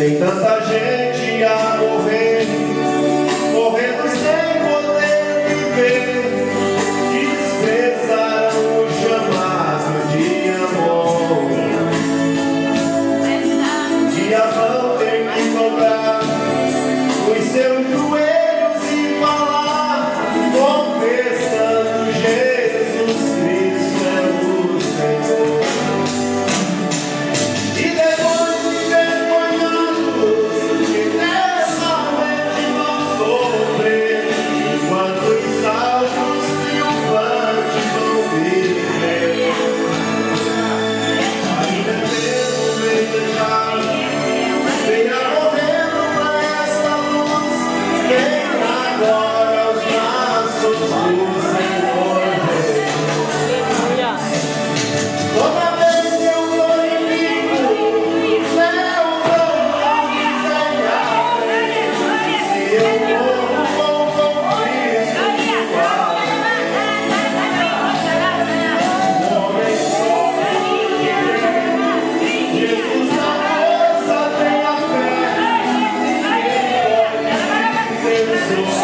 Tem tanta gente a morrer, morrendo sem poder viver. Desprezaram o chamado de amor. Um dia vão ter que dobrar os seus joelhos e falar, confessando Jesus Cristo é o Senhor. E depois de vergonhados, eternamente vão sofrer, enquanto os salvos triunfantes vão viver. Ainda mesmo desejar, venha morrendo pra essa luz, vem agora aos braços do Senhor Jesus. Toda vez que eu glorifico, os céus vão desenhar. Se eu morro com Cristo, o homem sofre, Jesus na força tem a fé, e ele pode ser